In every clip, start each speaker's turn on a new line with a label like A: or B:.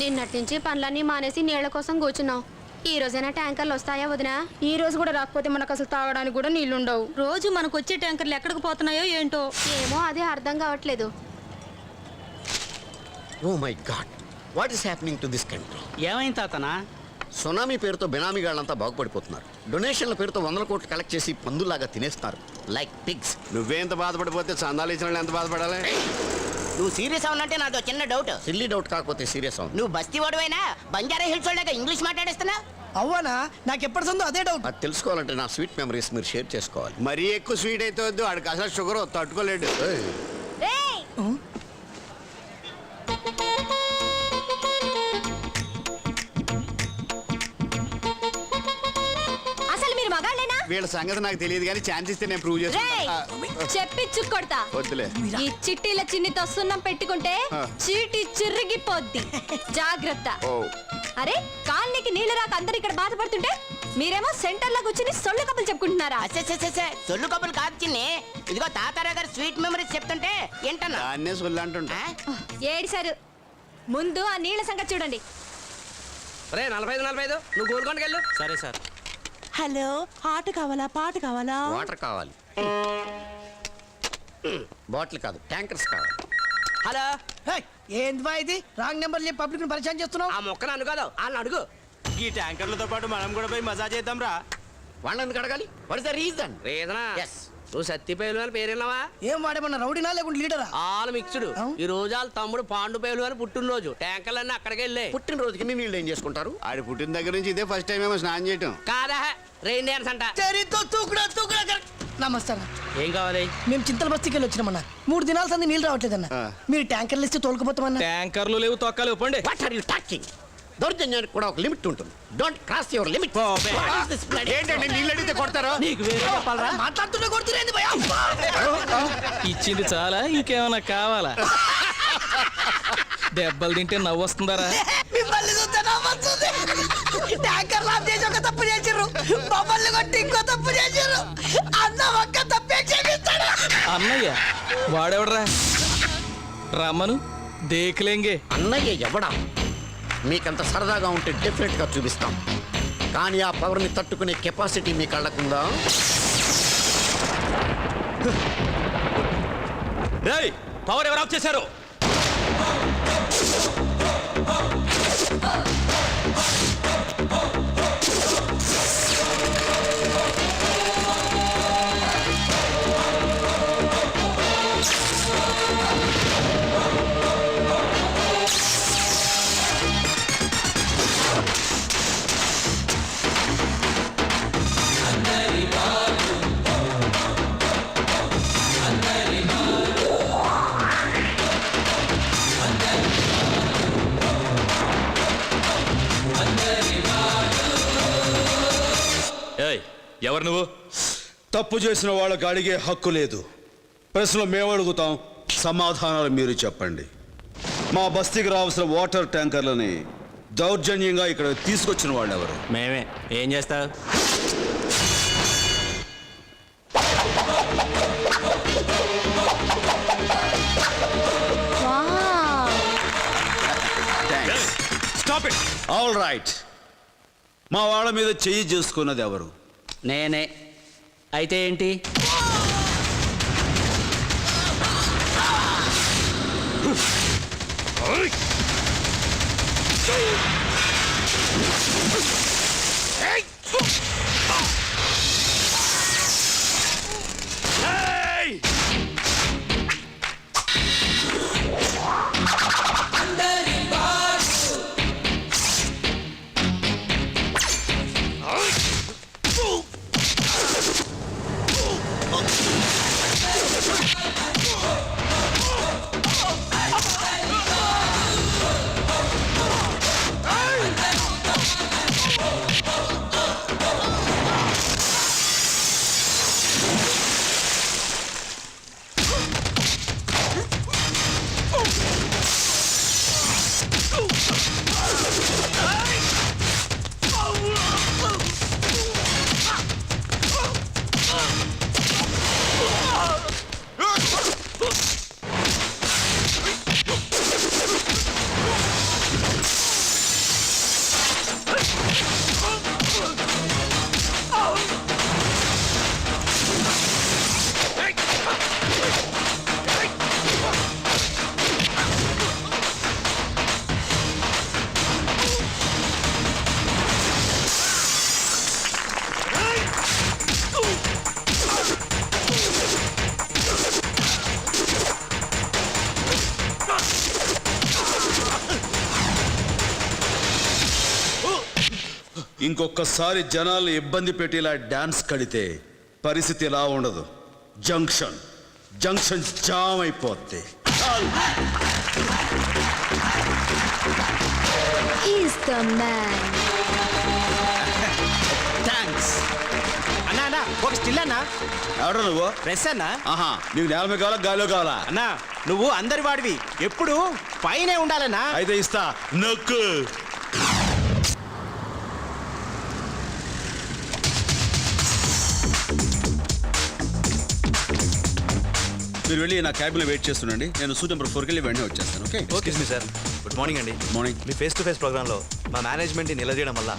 A: నిన్నటి నుంచి పనులన్నీ మానేసి నీళ్ల కోసం కూర్చున్నాం. ఈ రోజైనా ట్యాంకర్లు వస్తాయా వదినా?
B: ఈ రోజు కూడా రాకపోతే మనకు అసలు తాగడానికి కూడా నీళ్లుండవు.
C: రోజు మనకు వచ్చే ట్యాంకర్లు ఎక్కడికి పోతున్నాయో ఏంటో.
A: ఏమో అదే అర్థం కావట్లేదు.
D: Oh my God, what is happening to this country?
E: ఏమైంది తాతనా?
D: సునామీ పేరుతో బినామీగాళ్ళంతా బాగుపడిపోతున్నారు. డొనేషన్ల పేరుతో 100 కోట్లు కలెక్ట్ చేసి పందులాగా తినేస్తున్నారు లైక్ పిగ్స్.
F: నువ్వేంత బాధపడిపోతే చందాలు ఇచ్చిన ఎంత బాధపడాలి?
G: నువ్వు సీరియస్ అవునంటే నాదో చిన్న డౌట్.
D: సిల్లీ డౌట్ కాకపోతే సీరియస్ అవును.
G: నువ్వు బస్తీ వాడువైనా బంజారా హిల్స్ వాళ్ళగా ఇంగ్లీష్ మాట్లాడేస్తున్నా?
H: అవ్వనా? నాకు ఎప్పటి సందో అదే డౌట్.
D: అది తెలుసుకోవాలంటే నా స్వీట్ మెమరీస్ మీరు షేర్ చేసుకోవాలి.
F: మరీ ఎక్కువ స్వీట్ అయితే వద్దు, ఆడికి అసలు షుగర్ తట్టుకోలేడు.
A: అసలు మీరు మగాళ్ళేనా?
F: వీళ్ళ సంగతి నాకు తెలియదు కానీ ఛాన్స్ ఇస్తే నేను ప్రూవ్ చేసుకుంటా.
A: చెప్పిచ్చు కొడతా.
F: వద్దులే.
A: ఈ చిట్టీల చిన్నితో సున్నం పెట్టుకుంటే చీటి చిరిగిపోద్ది. జాగ్రత్త. అరే కాలనీకి నీళ్ళు రాక అందరు ఇక్కడ బాధపడుతుంటే మీరేమో సెంటర్ లో కూర్చుని సొల్లు కబులు చెప్పుకుంటున్నారా?
G: సొల్లు కబులు కాదు చిన్ని. ఇదిగో తాతారా గారు స్వీట్ మెమరీస్ చెప్తుంటే ఏంటన్నా
F: దాన్నే సొల్లు అంటుంటా.
A: ఏడిసారు. ముందు ఆ నీళ్ళ సంగతి చూడండి.
E: 45 నువ్వు గోల్కొండకి వెళ్ళు. సరే సార్.
C: హలో, ఆట కావాలా పాట కావాలా?
D: వాటర్ కావాలి, బాటిల్ కాదు ట్యాంకర్స్ కావాలి.
E: హలో,
H: ఏంది బా ఇది? రాంగ్ నెంబర్ చెప్పి పబ్లిక్ ని పరిచయం చేస్తున్నావు.
E: ఆ మొక్కను అనుకోదు వాళ్ళని అడుగు. ఈ ట్యాంకర్లతో పాటు మనం కూడా పోయి మజా చేద్దాం రా.
D: వాళ్ళని అడగాలి. What is the reason?
E: రీజనా?
D: ఎస్.
E: నువ్వు సత్తిపేలు అని పేరున్నావా?
H: ఏం వాడేమన్నా రౌడీనా లేకుంటే లీడరా?
E: All mixed. ఈ రోజు వాళ్ళ తమ్ముడు పాండుపేలు అని పుట్టినరోజు. ట్యాంకర్లన్నీ అక్కడికి వెళ్ళే.
D: పుట్టినరోజుకి నీళ్ళు ఏం చేసుకుంటారు?
F: ఆడి పుట్టిన దగ్గర నుంచి ఇదే ఫస్ట్ టైం ఏమో స్నానం చేయటం.
E: కాదా, రెయిన్ డాన్స్ అంట.
H: నమస్తే.
E: ఏం కావాలి?
H: మేము చింతల బస్తీకి వెళ్ళి వచ్చినామన్నా. 3 దినాల సంది నీళ్ళు రావట్లేదన్న. మీరు ట్యాంకర్లు ఇస్తే తోలుకుపోతామన్నా.
E: ట్యాంకర్లు లేవు, తొక్కలు పండి.
D: What are you talking? దౌర్జన్యానికి కూడా ఒక లిమిట్ ఉంటుంది. Don't cross your limit.
F: ఏంటండి నీళ్ళు అడిగితే కొడతారు?
E: నీకు వేరే చెప్పాలరా?
H: మాట్లాడుతుంటే కొడుతురేంది భయ?
I: ఇచ్చింది చాలా, ఇంకేమైనా కావాలా? దెబ్బలు తింటే నవ్వు వస్తుందారా?
H: మిమ్మల్ని చూస్తే నవ్వొస్తుంది. ట్యాంకర్ లాప్ చేసి ఒక తప్పు చేసిర్రు, మమ్మల్ని కొట్టి ఇంకో తప్పు చేసిర్రు. అన్న ఒక్క తప్పే క్షమిస్తాడు.
I: అన్నయ్య వాడెవడరా? రమ్మను, దేకులేంగే.
D: అన్నయ్య ఎవడా? మీకంత సరదాగా ఉంటే డెఫినెట్ గా చూపిస్తాం. కానీ ఆ పవర్ ని తట్టుకునే కెపాసిటీ మీ కళ్ళకుందా?
I: పవర్ ఎవరు ఆఫ్ చేశారు? ఎవరు నువ్వు?
J: తప్పు చేసిన వాళ్ళకి అడిగే హక్కు లేదు. ప్రశ్నలు మేము అడుగుతాం, సమాధానాలు మీరు చెప్పండి. మా బస్తీకి రావాల్సిన వాటర్ ట్యాంకర్లని దౌర్జన్యంగా ఇక్కడ తీసుకొచ్చిన వాళ్ళు ఎవరు?
I: మేమే. ఏం చేస్తావు?
J: Stop it. All right. మా వాళ్ళ మీద చెయ్యి చేసుకున్నది ఎవరు?
E: నేనే. అయితే ఏంటి?
J: ఇంకొకసారి జనాల్ని ఇబ్బంది పెట్టి ఇలా డాన్స్ కడితే పరిస్థితి ఎలా ఉండదు. జంక్షన్ జంక్షన్ జామ్ అయిపోద్ది.
A: He's the man.
G: థ్యాంక్స్ అన్నా అన్నా ఒక స్టిల్ అన్నా.
J: ఎవరు నువ్వు?
G: ప్రెస్ అన్నా.
J: ఆహా, నీకు నేల మీద కావాలా గాలిలో కావాలా?
G: అన్నా నువ్వు అందరి వాడివి, ఎప్పుడు పైనే ఉండాలన్నా.
J: అయితే ఇస్తా, నొక్కు. మీరు వెళ్ళి నా క్యాబిన్లో వెయిట్ చేస్తుండండి. నేను సూట్ నెంబర్ 4కి వెళ్ళి వెంటనే వచ్చేస్తాను. ఓకే?
K: ఓకే మీ సార్. గుడ్ మార్నింగ్ అండి.
J: Morning.
K: Me face to face ప్రోగ్రాంలో మా మేనేజ్మెంట్ని నిలదీయడం వల్ల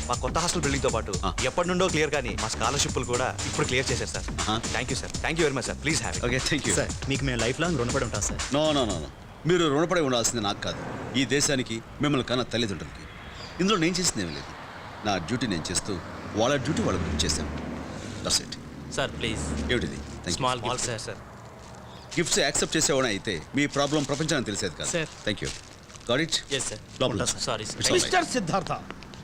K: మా కొత్త హాస్టల్ బిల్డింగ్తో పాటు ఎప్పటి నుండో క్లియర్ కానీ మా స్కాలర్షిప్లు కూడా ఇప్పుడు క్లియర్ చేశారు sir. Thank you sir. Thank you very much sir. Please have.
J: Okay, thank you.
K: Sir మీకు మేము లైఫ్ లాంగ్ రుణపడి ఉంటాం sir.
J: No no no no, మీరు రుణపడి ఉండాల్సింది నాకు కాదు, ఈ దేశానికి, మిమ్మల్ని కన్నా తల్లిదండ్రులకి. ఇందులో నేను చేసింది ఏమీ లేదు. నా డ్యూటీ నేను చేస్తూ వాళ్ళ డ్యూటీ వాళ్ళకి చేశాను. That's it.
K: Sir please.
J: ఏమిటిది?
K: Small sir. Sir
J: gifts accept చేసేవాడు అయితే మీ ప్రాబ్లం ప్రపంచానికి తెలిసేది కాదు.
E: Sir.
J: Thank you. Got it?
K: Yes sir.
J: లోపల.
K: సారీ
E: మిస్టర్ సిద్ధార్థ,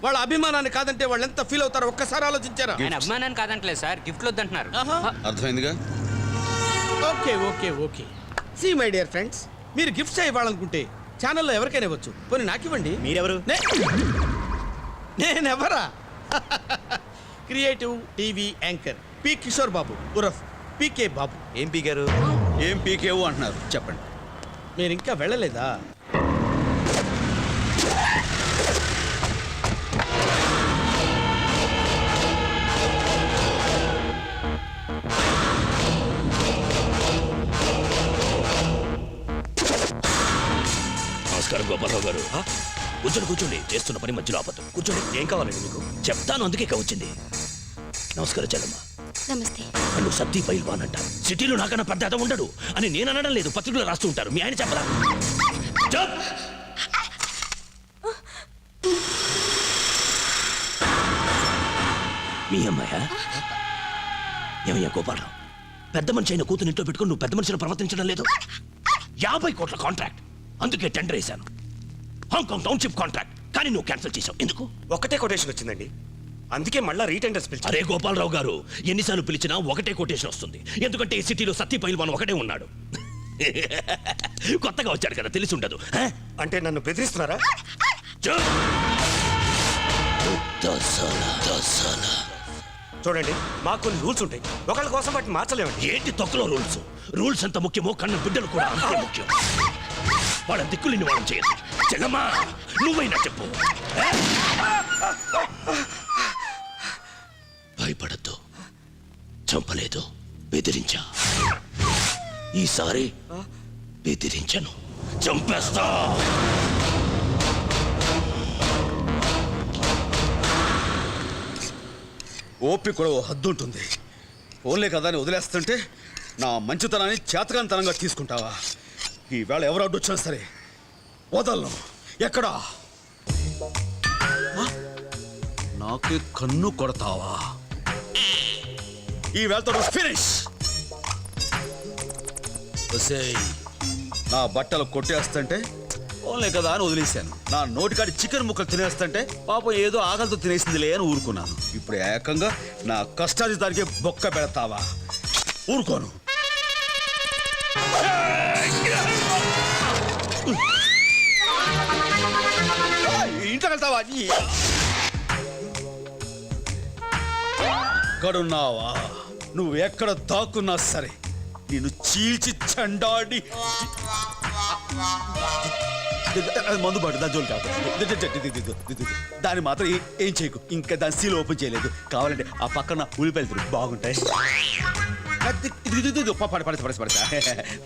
E: వాళ్ళ అభిమానాన్ని కాదంటే వాళ్ళు ఎంత ఫీల్ అవుతారో ఒక్కసారి ఆలోచించారా?
J: Gifts.
E: ఆయన అభిమానాన్ని కాదంటలేదు సార్, గిఫ్ట్లు వద్దంటున్నారు.
J: అర్థమైందిగా?
E: Okay okay okay. See my dear friends, మీరు గిఫ్ట్స్ ఇవ్వాలనుకుంటే ఛానల్లో ఎవరికైనా ఇవ్వచ్చు. పోనీ నాకు ఇవ్వండి.
K: మీరెవరు?
E: నేనెవరా? Creative TV anchor P Kishore Babu ఉరఫ్ పీకే బాబు.
K: ఏం పీకారు?
J: ఏం పీకేవు అంటున్నారు, చెప్పండి.
E: మీరు ఇంకా వెళ్ళలేదా?
I: నమస్కారం గోపాలరావు గారు. కూర్చోండి, చేస్తున్న పని మధ్యలో ఆపద్దు. కూర్చోండి.
K: ఏం కావాలండి మీకు?
I: చెప్తాను, అందుకే వచ్చింది. నమస్కారం చెల్లమ్మ.
A: నమస్తే.
I: నన్ను సత్తి పైల్వాన్ అంట. సిటీలో నాకన్నా పెద్ద అత ఉండడు అని నేను అనడం లేదు, పత్రికలో రాస్తూ ఉంటారు. మీ ఆయన చెప్పరా? చెప్. మీ అమ్మాయా? ఏమయ్యా గోపాలరావు, పెద్ద మనిషి అయిన కూతురు ఇంట్లో పెట్టుకుని నువ్వు పెద్ద మనిషిని ప్రవర్తించడం లేదు. 50 కోట్ల కాంట్రాక్ట్, అందుకే టెండర్ వేశాను. హాంకాంగ్ టౌన్షిప్ కాంట్రాక్ట్, కానీ నువ్వు క్యాన్సిల్ చేసావు. ఎందుకు?
K: ఒకటే కొటేషన్ వచ్చిందండి, అందుకే మళ్ళా రీటెండర్స్ పిలిచారు.
I: అరే గోపాలరావు గారు, ఎన్నిసార్లు పిలిచినా ఒకటే కొటేషన్ వస్తుంది. ఎందుకంటే ఈ సిటీలో సత్తి పైల్వాన్ ఒకటే ఉన్నాడు. కొత్తగా వచ్చాడు కదా, తెలిసి ఉండదు.
K: అంటే నన్ను బెదిరిస్తున్నారా? చూడండి, మాకు కొన్ని రూల్స్ ఉంటాయి, ఒకళ్ళ కోసం వాటిని మార్చలేమండి.
I: ఏంటి తొక్కలో రూల్స్? రూల్స్ ఎంత ముఖ్యమో కన్న బిడ్డలు కూడా అంతే ముఖ్యం. వాళ్ళ దిక్కులేని వాళ్ళని చేయదు. చెల్లమ్మా, నువ్వైనా చెప్పు. భయపడద్దు, చంపలేదు, బెదిరించా. ఈసారి బెదిరించను, చంపేస్తా.
J: ఓపిక కూడా ఓ హద్దు ఉంటుంది. ఓన్లే కదా అని వదిలేస్తుంటే నా మంచితనాన్ని చేతకానితనంగా తీసుకుంటావా? ఈవేళ ఎవరు అడ్డొచ్చినా సరే వదలను. ఎక్కడా? నాకే కన్ను కొడతావా? ఈ వేళతో ఫినిష్. నా బట్టలు కొట్టేస్తుంటే ఓన్లే కదా అని వదిలేశాను. నా నోటికాడి చికెన్ ముక్కలు తినేస్తుంటే పాపం ఏదో ఆకలితో తినేసిందిలే అని ఊరుకున్నాను. ఇప్పుడు ఏకంగా నా కష్టాజితానికి బొక్క పెడతావా? ఊరుకోను. ఇంట్లో వెళ్తావా? ఎక్కడున్నావా? నువ్వు ఎక్కడ దాక్కున్నా సరే నేను చీల్చి చండాడి మందు పడు. దాని జోలు కాదు, దాన్ని మాత్రం ఏం చేయకు. ఇంకా దాని సీల్ ఓపెన్ చేయలేదు. కావాలంటే ఆ పక్కన ఉల్లిపాయలు బాగుంటాయి.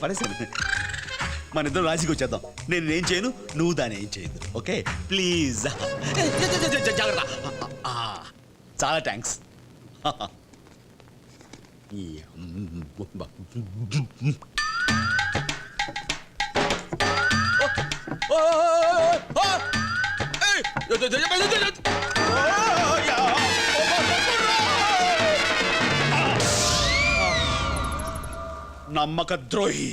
J: పడేసాను. మన ఇద్దరు రాజీకి వచ్చేద్దాం. నేను ఏం చేయను, నువ్వు దాన్ని ఏం చేయదు. Okay please. జాగ్రత్త. చాలా థ్యాంక్స్. నమ్మక ద్రోహి,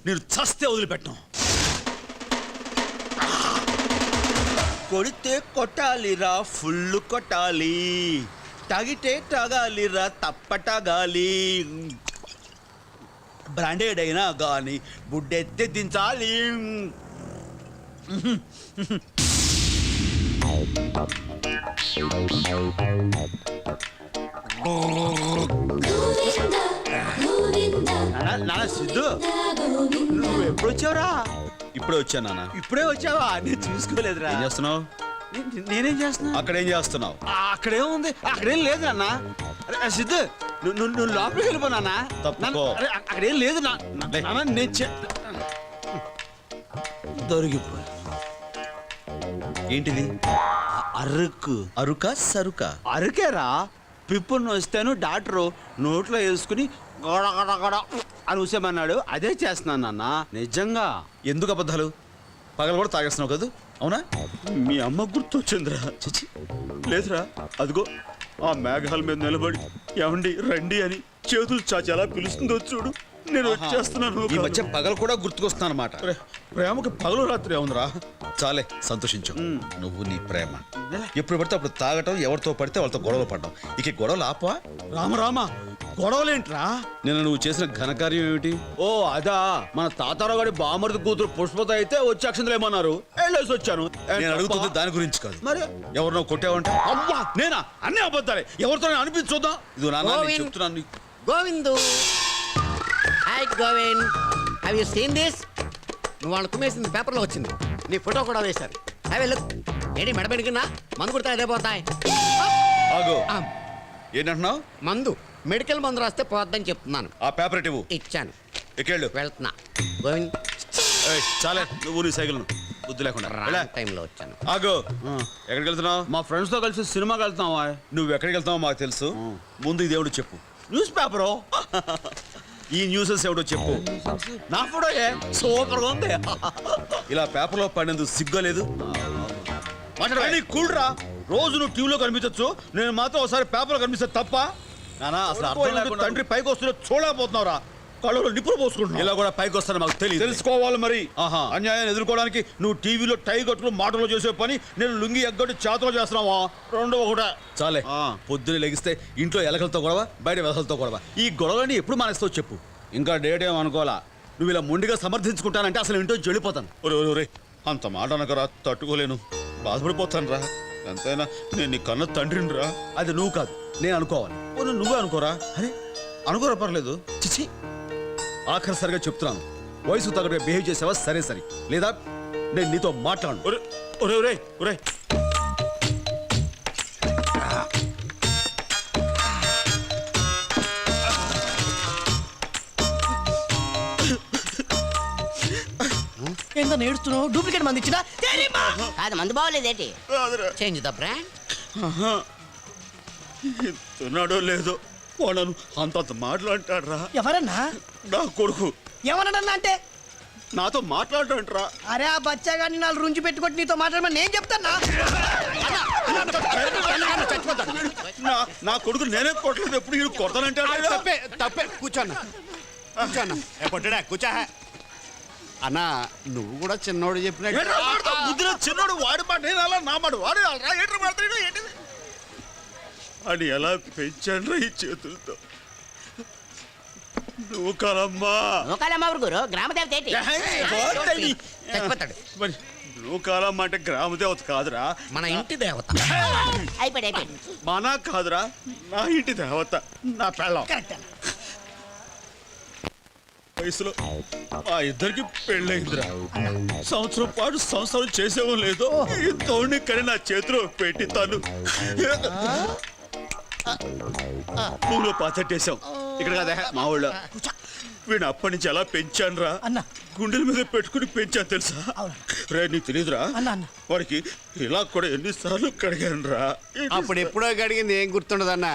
J: నేను చస్తే వదిలిపెట్టను. కొడితే కొట్టాలిరా ఫుల్ కొట్టాలి, తాగితే తాగాలిరా తప్పటగాలి, బ్రాండెడ్ అయినా గాని బుడ్డెత్తి దించాలి. నానా సిద్ధు, నువ్వు ఎప్పుడు వచ్చావురా?
F: ఇప్పుడే వచ్చాను నాన్న.
J: ఇప్పుడే వచ్చావా? నేను చూసుకోలేదురా.
F: ఏం చేస్తున్నావు?
J: నేనేం చేస్తున్నా?
F: అక్కడేం చేస్తున్నావు?
J: అక్కడేం ఉంది? అక్కడేం లేదు నాన్న. అరే సిద్ధు, నువ్వు లోపలికి వెళ్ళిపో నాన్న.
F: తప్పుకో.
J: అరే అక్కడేం లేదు నాన్న. నేను దొరికిపో.
F: ఏంటిది?
J: అరుకు.
F: అరుక సరుక?
J: అరుకేరా. పిప్పును వస్తాను డాక్టరు నోట్లో వేసుకుని గొడ గొడ గొడ అని ఊసేమన్నాడు. అదే చేస్తున్నాను నాన్న, నిజంగా.
F: ఎందుకు అబద్ధాలు? పగలు కూడా తాగేస్తున్నావు కదా, అవునా?
J: మీ అమ్మ గుర్తొచ్చిందిరా. చిచి లేదురా, అదిగో ఆ మేఘాల మీద నిలబడి ఏమండి రండి అని చేతులు చాచి ఎలా పిలుస్తుందో చూడు. నేను వచ్చేస్తున్నాను.
F: ఈ మధ్య పగలు కూడా గుర్తుకొస్తున్నా అనమాట.
J: ప్రేమకి పగలు రాత్రి ఏముందిరా?
F: చాలే సంతోషించు. నువ్వు నీ ప్రేమ ఎప్పుడు పడితే అప్పుడు తాగటం, ఎవరితో పడితే వాళ్ళతో గొడవలు పడడం. ఇక ఈ గొడవలు ఆపవా?
J: రామ గొడవలేంట్రా?
F: నిన్న నువ్వు చేసిన ఘనకార్యం ఏమిటి?
J: ఓ అదా, మన తాతారావు గారి బామర్ది కూతురు పుష్పత అయితే వచ్చి అక్షంతలు ఏమన్నారు, వెళ్ళేసి వచ్చాను.
F: నేను అడుగుతుంది దాని గురించి కాదు.
J: మరి
F: ఎవరినో కొట్టావంటే?
J: అమ్మా నేనా? అన్నీ అబద్ధాలే. ఎవరితో అనిపించుద్దాం.
F: ఇది నాన్న నేను చెప్తున్నాను నీకు.
D: Govindu, hi Govind, have you seen this? నువ్వు వాళ్ళు కుమ్మేసింది పేపర్లో వచ్చింది, నీ ఫోటో కూడా వేశారు. Have a look. ఏంటి మెడబెడికినా మందు కుడితే అదే పోతాయి.
F: ఆగు. ఏంటంటున్నావు?
D: మందు, మెడికల్ మందు రాస్తే పోద్దని చెప్తున్నాను.
F: ఆ పేపర్ ఇవ్వు.
D: ఇచ్చాను,
F: ఎక్కేళ్ళు.
D: వెళ్తున్నా. గోవింద్,
F: చాలే నువ్వు నీ సైకిల్ బుద్ధి లేకుండా.
D: రాంగ్ టైంలో వచ్చాను.
F: ఆగు. ఎక్కడికి వెళ్తున్నావు?
J: మా ఫ్రెండ్స్ తో కలిసి సినిమాకి వెళ్తావా?
F: నువ్వు ఎక్కడికి వెళ్తావో మాకు తెలుసు. ముందు ఇది ఎవడు చెప్పు.
J: News paper.
F: ఈ న్యూసెస్ ఎవడో చెప్పు.
J: నా ఫోటో సూపర్ గా ఉంది.
F: ఇలా పేపర్లో పడినందుకు సిగ్గులేదు.
J: కూల్రా, రోజు నువ్వు టీవీలో కనిపించచ్చు, నేను మాత్రం ఒకసారి పేపర్లో కనిపిస్తే తప్ప?
F: నానా అసలు అర్థం లేకుండా
J: తండ్రి పైకి వస్తున్నా చూడకపోతున్నావురా. కళ్ళలో నిప్పులు పోసుకుంటున్నా.
F: ఇలా కూడా పైకి వస్తాను మాకు తెలియదు.
J: తెలుసుకోవాలి మరి.
F: ఆహా.
J: అన్యాయాన్ని ఎదుర్కోవడానికి నువ్వు టీవీలో టై కట్టుకుని మాటలు చేసే పని నేను లుంగి ఎగ్గొట్టి చేతలో చేస్తున్నావా? రెండో ఒకట.
F: చాలే. పొద్దున లెగిస్తే ఇంట్లో ఎలకలతో గొడవ, బయట వెదలతో గొడవ. ఈ గొడవని ఎప్పుడు మానేస్తావు చెప్పు.
J: ఇంకా డేట్ ఏమనుకోవాలా?
F: నువ్వు ఇలా మొండిగా సమర్థించుకుంటానంటే అసలు ఇంట్లో చెడిపోతాను.
J: ఒరే అంత మాట అనకరా, తట్టుకోలేను, బాధపడిపోతాను రా. ఎంతైనా నేను నీ కన్న తండ్రిని రా.
F: అది నువ్వు కాదు, నేను అనుకోవాలి.
J: నువ్వే అనుకోరా.
F: అరే
J: అనుకోరా, పర్లేదు.
F: చిచి, ఆఖరిసరిగా చెప్తున్నాను. వయసు తగ్గట్టుగా బిహేవ్ చేసావా సరే సరే, లేదా నేను నీతో మాట్లాడను.
J: ఒరే ఒరే ఒరే ఒరే
H: ఏందో నేడుస్తున్నావు? డూప్లికేట్ మంది ఇచ్చినా?
G: కాదు మందు బాగోలేదేటి?
D: Change the brand.
J: తిన్నాడో లేదో వాడను అంతంత మాట్లాంటాడు రా.
H: ఎవరన్నా?
J: నా కొడుకు.
H: ఏమన్నాడన్నా అంటే?
J: నాతో మాట్లాడటంట్రా.
H: అరే ఆ బచ్చాగాన్ని నాలుగు రుంచి పెట్టుకుంటే నీతో మాట్లాడమని నేను చెప్తానా?
J: నా కొడుకు నేనే కొట్టలేదు, ఎప్పుడు వీడు కొడతానంటాడు.
F: తప్పే తప్పే. కూర్చోన్నా కూర్చోన్నా. కొట్టడా కూర్చో. అన్నా నువ్వు కూడా చిన్నోడు చెప్పినట్టు
J: బుద్ధిలో చిన్నోడు వాడి మాట నేను అలా, నా మాట వాడు అలా. ఏంటి మాట్లాడు ఏంటిది అని ఎలా పెంచాను ఈ చేతులతో. నువ్వు కాలమ్మా.
G: నూకాలమ్మ గురు గ్రామ దేవత ఏంటి?
D: చచ్చిపోతాడు.
J: మరి నువ్వు కాలమ్మ అంటే గ్రామ దేవత కాదురా,
D: మన ఇంటి దేవత.
G: అయిపోయాడు.
J: మన కాదురా, నా ఇంటి దేవత, నా పెళ్ళం. వయసులో ఆ ఇద్దరికి పెళ్ళయిందిరా. సంవత్సరం పాటు సంసారం చేసేవో లేదో ఈ తోడిని కని నా చేతిలో పెట్టి తను పూలో పాతట్టేశాం. ఇక్కడ కదా మా ఊళ్ళో. వీడిని అప్పటి నుంచి ఎలా పెంచాను రా. గుండెల మీద పెట్టుకుని పెంచాను తెలుసా? రే నీకు తెలియదురా, వాడికి ఇలా కూడా ఎన్నిసార్లు కడిగాను రా.
F: అప్పుడు ఎప్పుడో కడిగింది ఏం గుర్తుండదన్నా.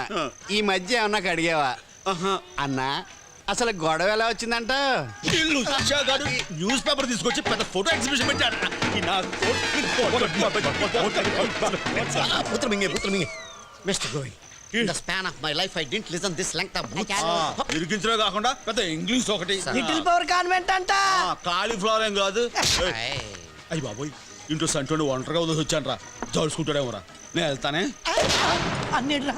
F: ఈ మధ్య ఏమన్నా కడిగావా అన్నా? అసలు గొడవ ఎలా వచ్చిందంట?
J: న్యూస్ పేపర్ తీసుకొచ్చి పెద్ద ఫోటో ఎగ్జిబిషన్ పెట్టాడు.
D: Mister Govind, in the span of my life I didn't listen this length of books.
J: ఇరికించడం కాకుండా పెద్ద ఇంగ్లీష్ ఒకటి.
H: లిటిల్ పవర్ కాన్వెంట్ అంట.
J: కాలీఫ్లవర్ ఏం కాదు. అయ్యి బాబోయ్, ఇంటూ సంటోని ఒంటరిగా వదిలి వచ్చాను రా జోడుచుకుంటాడేమో రా నేను వెళ్తానే
H: అన్నిడ్రా